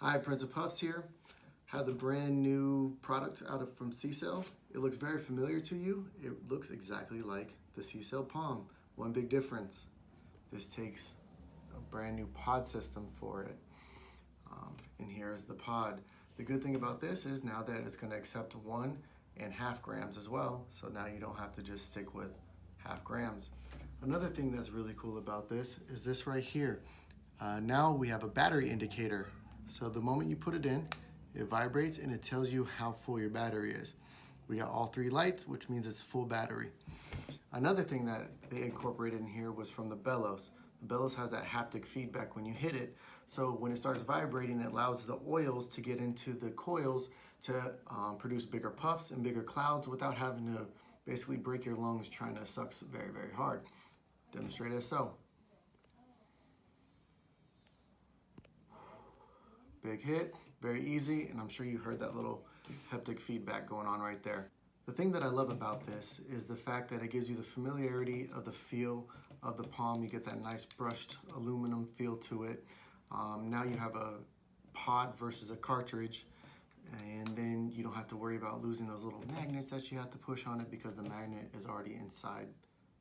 Hi, Prince of Puffs here. Have the brand new product from CCELL. It looks very familiar to you. It looks exactly like the CCELL Palm. One big difference. This takes a brand new pod system for it. And here's the pod. The good thing about this is now that it's going to accept 1.5 grams as well. So now you don't have to just stick with 0.5 grams. Another thing that's really cool about this is this right here. Now we have a battery indicator. So the moment you put it in, it vibrates and it tells you how full your battery is. We got all 3 lights, which means it's full battery. Another thing that they incorporated in here was from the bellows. The bellows has that haptic feedback when you hit it. So when it starts vibrating, it allows the oils to get into the coils to produce bigger puffs and bigger clouds without having to basically break your lungs trying to suck very, very hard. Demonstrate as so. Big hit, very easy, and I'm sure you heard that little haptic feedback going on right there. The thing that I love about this is the fact that it gives you the familiarity of the feel of the palm. You get that nice brushed aluminum feel to it. Now you have a pod versus a cartridge, and then you don't have to worry about losing those little magnets that you have to push on it because the magnet is already inside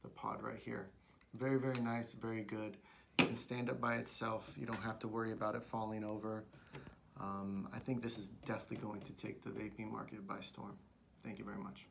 the pod right here. Very, very nice, very good. It can stand up by itself. You don't have to worry about it falling over. I think this is definitely going to take the vaping market by storm. Thank you very much.